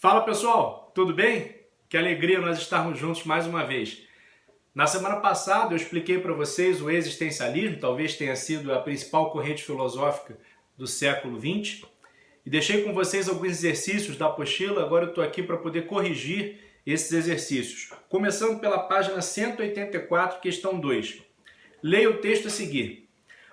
Fala pessoal, tudo bem? Que alegria nós estarmos juntos mais uma vez. Na semana passada eu expliquei para vocês o existencialismo, talvez tenha sido a principal corrente filosófica do século XX, e deixei com vocês alguns exercícios da apostila. Agora eu estou aqui para poder corrigir esses exercícios. Começando pela página 184, questão 2. Leia o texto a seguir.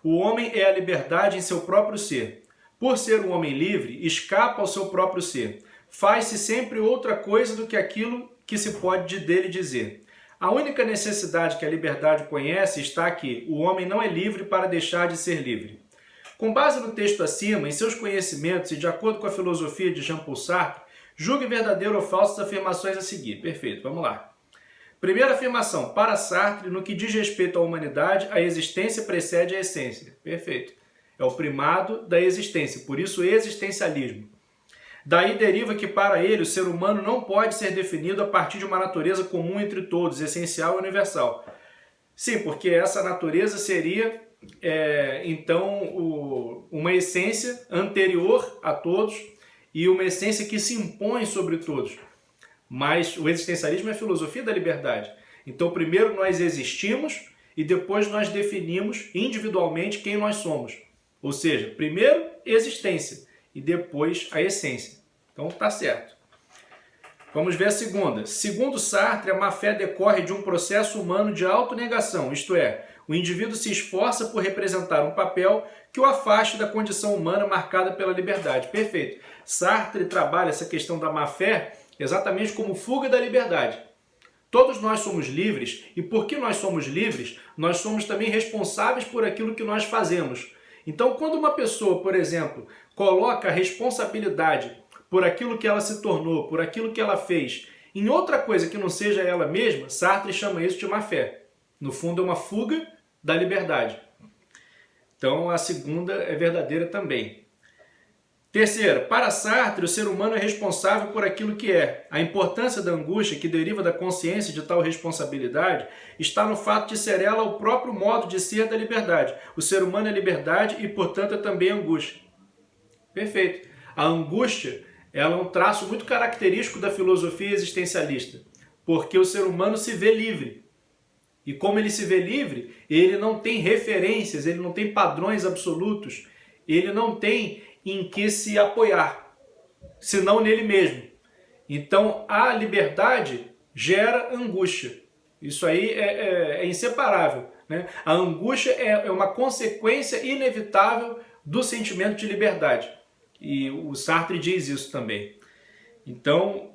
O homem é a liberdade em seu próprio ser. Por ser um homem livre, escapa ao seu próprio ser. Faz-se sempre outra coisa do que aquilo que se pode dele dizer. A única necessidade que a liberdade conhece está aqui: o homem não é livre para deixar de ser livre. Com base no texto acima, em seus conhecimentos e de acordo com a filosofia de Jean-Paul Sartre, julgue verdadeiro ou falso as afirmações a seguir. Perfeito, vamos lá. Primeira afirmação: para Sartre, no que diz respeito à humanidade, a existência precede a essência. Perfeito. É o primado da existência, por isso o existencialismo. Daí deriva que para ele o ser humano não pode ser definido a partir de uma natureza comum entre todos, essencial e universal. Sim, porque essa natureza seria, então, uma essência anterior a todos e uma essência que se impõe sobre todos. Mas o existencialismo é a filosofia da liberdade. Então, primeiro nós existimos e depois nós definimos individualmente quem nós somos. Ou seja, primeiro existência e depois a essência. Então tá certo. Vamos ver a segunda. Segundo Sartre, a má-fé decorre de um processo humano de autonegação, isto é, o indivíduo se esforça por representar um papel que o afaste da condição humana marcada pela liberdade. Perfeito. Sartre trabalha essa questão da má-fé exatamente como fuga da liberdade. Todos nós somos livres e porque nós somos livres, nós somos também responsáveis por aquilo que nós fazemos. Então, quando uma pessoa, por exemplo, coloca a responsabilidade por aquilo que ela se tornou, por aquilo que ela fez, em outra coisa que não seja ela mesma, Sartre chama isso de má-fé. No fundo, é uma fuga da liberdade. Então, a segunda é verdadeira também. Terceira, para Sartre, o ser humano é responsável por aquilo que é. A importância da angústia que deriva da consciência de tal responsabilidade está no fato de ser ela o próprio modo de ser da liberdade. O ser humano é liberdade e, portanto, é também angústia. Perfeito. A angústia, ela é um traço muito característico da filosofia existencialista, porque o ser humano se vê livre. E como ele se vê livre, ele não tem referências, ele não tem padrões absolutos, ele não tem em que se apoiar, senão nele mesmo. Então, a liberdade gera angústia. Isso aí é inseparável, né? A angústia é uma consequência inevitável do sentimento de liberdade. E o Sartre diz isso também. Então,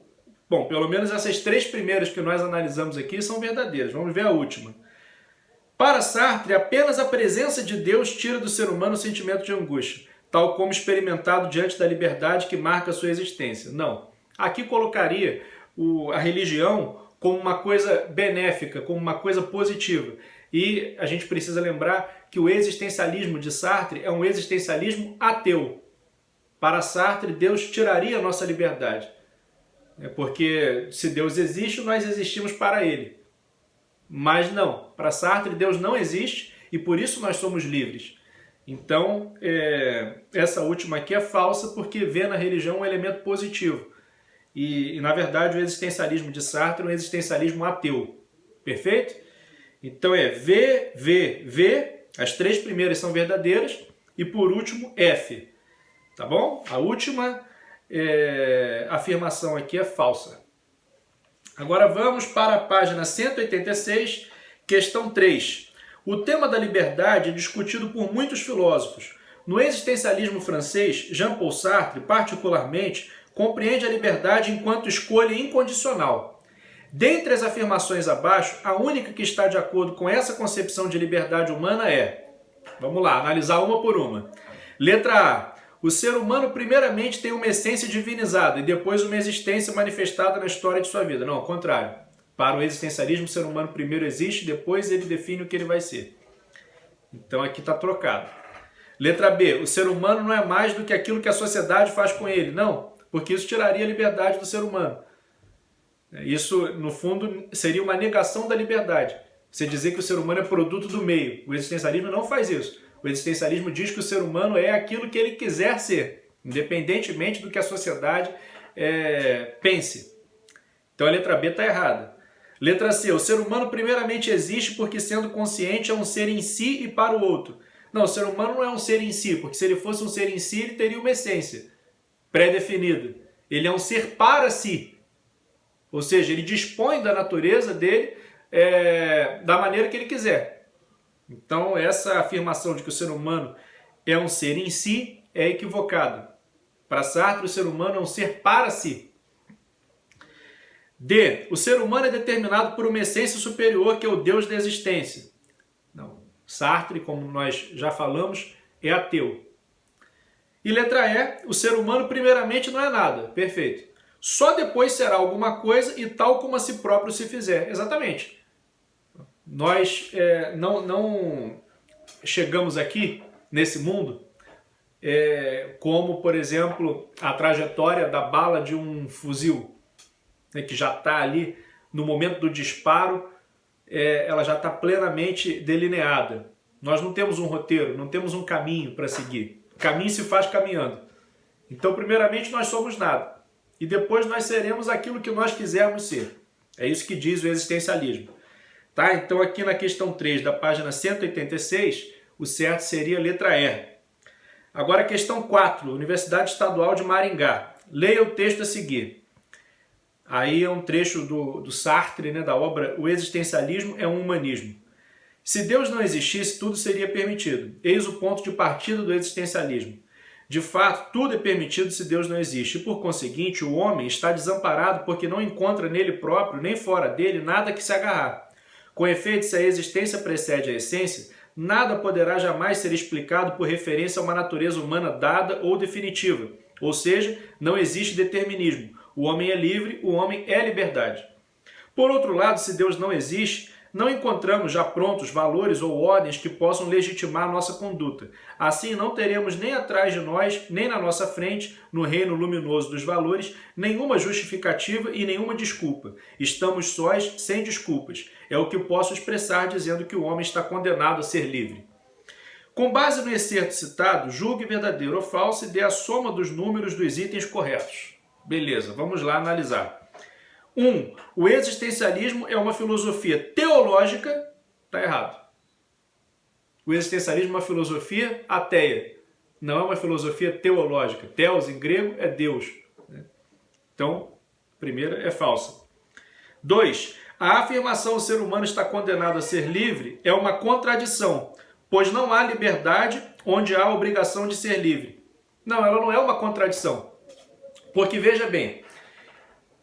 bom, pelo menos essas três primeiras que nós analisamos aqui são verdadeiras. Vamos ver a última. Para Sartre, apenas a presença de Deus tira do ser humano o sentimento de angústia, tal como experimentado diante da liberdade que marca a sua existência. Não. Aqui colocaria a religião como uma coisa benéfica, como uma coisa positiva. E a gente precisa lembrar que o existencialismo de Sartre é um existencialismo ateu. Para Sartre, Deus tiraria a nossa liberdade. Porque se Deus existe, nós existimos para Ele. Mas não, para Sartre, Deus não existe e por isso nós somos livres. Então, essa última aqui é falsa porque vê na religião um elemento positivo. E na verdade, o existencialismo de Sartre é um existencialismo ateu. Perfeito? Então V. As três primeiras são verdadeiras. E por último, F. Tá bom? A última afirmação aqui é falsa. Agora vamos para a página 186, questão 3. O tema da liberdade é discutido por muitos filósofos. No existencialismo francês, Jean-Paul Sartre, particularmente, compreende a liberdade enquanto escolha incondicional. Dentre as afirmações abaixo, a única que está de acordo com essa concepção de liberdade humana é... Vamos lá, analisar uma por uma. Letra A. O ser humano primeiramente tem uma essência divinizada e depois uma existência manifestada na história de sua vida. Não, ao contrário. Para o existencialismo, o ser humano primeiro existe, depois ele define o que ele vai ser. Então aqui está trocado. Letra B. O ser humano não é mais do que aquilo que a sociedade faz com ele. Não, porque isso tiraria a liberdade do ser humano. Isso, no fundo, seria uma negação da liberdade. Você dizer que o ser humano é produto do meio. O existencialismo não faz isso. O existencialismo diz que o ser humano é aquilo que ele quiser ser, independentemente do que a sociedade pense. Então a letra B está errada. Letra C, o ser humano primeiramente existe porque sendo consciente é um ser em si e para o outro. Não, o ser humano não é um ser em si, porque se ele fosse um ser em si, ele teria uma essência pré-definida. Ele é um ser para si. Ou seja, ele dispõe da natureza dele da maneira que ele quiser. Então, essa afirmação de que o ser humano é um ser em si é equivocada. Para Sartre, o ser humano é um ser para si. D. O ser humano é determinado por uma essência superior que é o Deus da existência. Não. Sartre, como nós já falamos, é ateu. E letra E. O ser humano primeiramente não é nada. Perfeito. Só depois será alguma coisa e tal como a si próprio se fizer. Exatamente. Nós não chegamos aqui, nesse mundo, como, por exemplo, a trajetória da bala de um fuzil, né, que já está ali, no momento do disparo, ela já está plenamente delineada. Nós não temos um roteiro, não temos um caminho para seguir. O caminho se faz caminhando. Então, primeiramente, nós somos nada. E depois nós seremos aquilo que nós quisermos ser. É isso que diz o existencialismo. Tá? Então, aqui na questão 3 da página 186, o certo seria a letra E. Agora, a questão 4, Universidade Estadual de Maringá. Leia o texto a seguir. Aí é um trecho do Sartre, né, da obra O Existencialismo é um Humanismo. Se Deus não existisse, tudo seria permitido. Eis o ponto de partida do existencialismo. De fato, tudo é permitido se Deus não existe, e por conseguinte, o homem está desamparado porque não encontra nele próprio, nem fora dele, nada que se agarrar. Com efeito, se a existência precede a essência, nada poderá jamais ser explicado por referência a uma natureza humana dada ou definitiva. Ou seja, não existe determinismo. O homem é livre, o homem é liberdade. Por outro lado, se Deus não existe, não encontramos já prontos valores ou ordens que possam legitimar nossa conduta. Assim, não teremos nem atrás de nós, nem na nossa frente, no reino luminoso dos valores, nenhuma justificativa e nenhuma desculpa. Estamos sós, sem desculpas. É o que posso expressar dizendo que o homem está condenado a ser livre. Com base no excerto citado, julgue verdadeiro ou falso e dê a soma dos números dos itens corretos. Beleza, vamos lá analisar. 1. O existencialismo é uma filosofia teológica. Está errado. O existencialismo é uma filosofia ateia. Não é uma filosofia teológica. Theos, em grego, é Deus. Então, a primeira é falsa. 2. A afirmação o ser humano está condenado a ser livre é uma contradição, pois não há liberdade onde há obrigação de ser livre. Não, ela não é uma contradição. Porque, veja bem,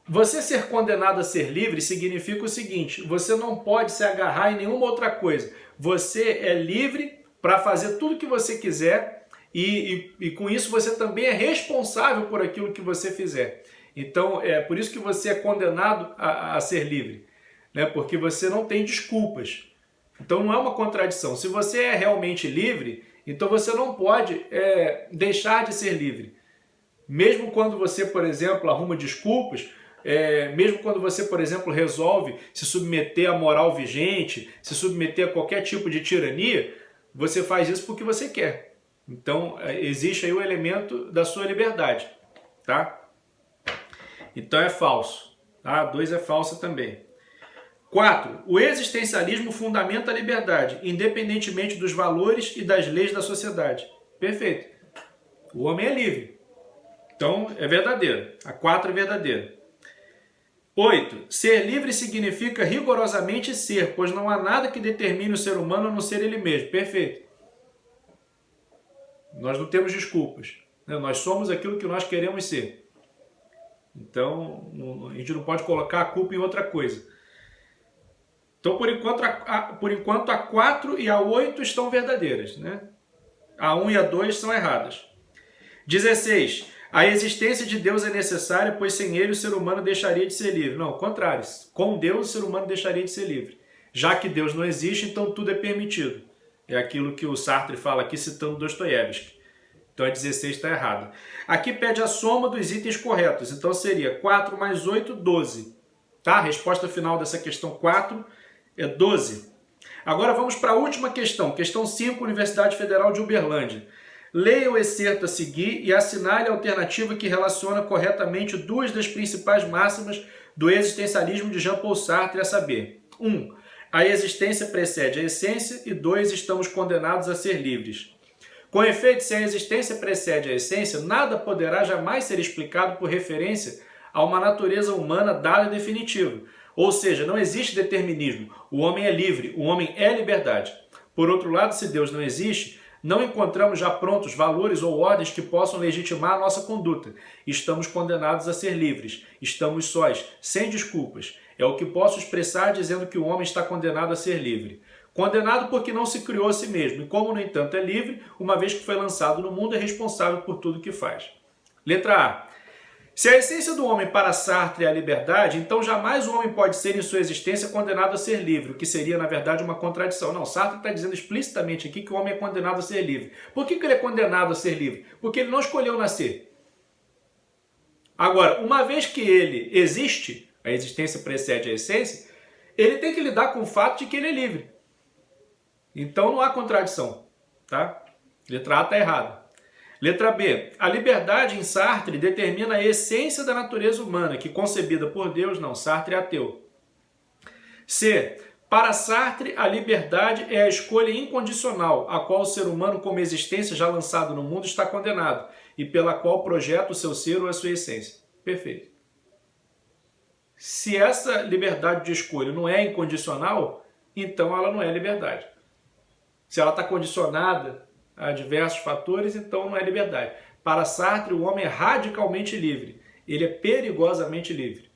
você ser condenado a ser livre significa o seguinte: você não pode se agarrar em nenhuma outra coisa. Você é livre para fazer tudo o que você quiser e com isso você também é responsável por aquilo que você fizer. Então, é por isso que você é condenado a ser livre, né? Porque você não tem desculpas. Então, não é uma contradição. Se você é realmente livre, então você não pode deixar de ser livre. Mesmo quando você, por exemplo, arruma desculpas, mesmo quando você, por exemplo, resolve se submeter à moral vigente, se submeter a qualquer tipo de tirania, você faz isso porque você quer. Então, existe aí o elemento da sua liberdade, tá? Então é falso, tá? 2 é falsa também. 4. O existencialismo fundamenta a liberdade, independentemente dos valores e das leis da sociedade. Perfeito. O homem é livre. Então, é verdadeiro. A 4 é verdadeira. 8. Ser livre significa rigorosamente ser, pois não há nada que determine o ser humano a não ser ele mesmo. Perfeito. Nós não temos desculpas, né? Nós somos aquilo que nós queremos ser. Então, a gente não pode colocar a culpa em outra coisa. Então, por enquanto, a 4 e a 8 estão verdadeiras, né? A 1 e a 2 são erradas. 16. A existência de Deus é necessária, pois sem ele o ser humano deixaria de ser livre. Não, ao contrário. Com Deus o ser humano deixaria de ser livre. Já que Deus não existe, então tudo é permitido. É aquilo que o Sartre fala aqui citando Dostoiévski. Então a 16 está errada. Aqui pede a soma dos itens corretos. Então seria 4 mais 8, 12. Tá? A resposta final dessa questão 4 é 12. Agora vamos para a última questão. Questão 5, Universidade Federal de Uberlândia. Leia o excerto a seguir e assinale a alternativa que relaciona corretamente duas das principais máximas do existencialismo de Jean-Paul Sartre, a saber: 1. A existência precede a essência, e 2. Estamos condenados a ser livres. Com efeito, se a existência precede a essência, nada poderá jamais ser explicado por referência a uma natureza humana dada e definitiva. Ou seja, não existe determinismo. O homem é livre, o homem é liberdade. Por outro lado, se Deus não existe, não encontramos já prontos valores ou ordens que possam legitimar a nossa conduta. Estamos condenados a ser livres. Estamos sós, sem desculpas. É o que posso expressar dizendo que o homem está condenado a ser livre. Condenado porque não se criou a si mesmo, e como, no entanto, é livre, uma vez que foi lançado no mundo, é responsável por tudo que faz. Letra A. Se a essência do homem para Sartre é a liberdade, então jamais o homem pode ser em sua existência condenado a ser livre, o que seria, na verdade, uma contradição. Não, Sartre está dizendo explicitamente aqui que o homem é condenado a ser livre. Por que ele é condenado a ser livre? Porque ele não escolheu nascer. Agora, uma vez que ele existe, a existência precede a essência, ele tem que lidar com o fato de que ele é livre. Então não há contradição, tá? Letra A está errada. Letra B. A liberdade em Sartre determina a essência da natureza humana, que concebida por Deus, não, Sartre é ateu. C. Para Sartre, a liberdade é a escolha incondicional, a qual o ser humano como existência já lançado no mundo está condenado, e pela qual projeta o seu ser ou a sua essência. Perfeito. Se essa liberdade de escolha não é incondicional, então ela não é liberdade. Se ela está condicionada a diversos fatores, então não é liberdade. Para Sartre, o homem é radicalmente livre. Ele é perigosamente livre.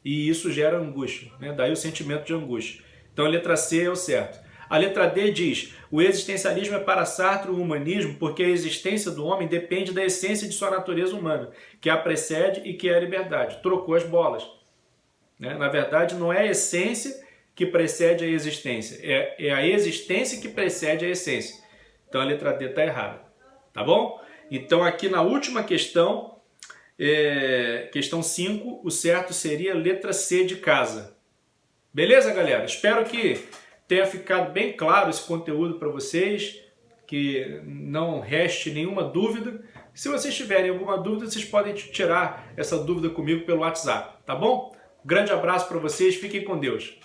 E isso gera angústia, né? Daí o sentimento de angústia. Então a letra C é o certo. A letra D diz: o existencialismo é para Sartre o humanismo porque a existência do homem depende da essência de sua natureza humana, que a precede e que é a liberdade. Trocou as bolas. Né? Na verdade, não é a essência que precede a existência. É a existência que precede a essência. Então a letra D está errada. Tá bom? Então aqui na última questão, questão 5, o certo seria a letra C de casa. Beleza, galera? Espero que tenha ficado bem claro esse conteúdo para vocês, que não reste nenhuma dúvida. Se vocês tiverem alguma dúvida, vocês podem tirar essa dúvida comigo pelo WhatsApp, tá bom? Grande abraço para vocês, fiquem com Deus.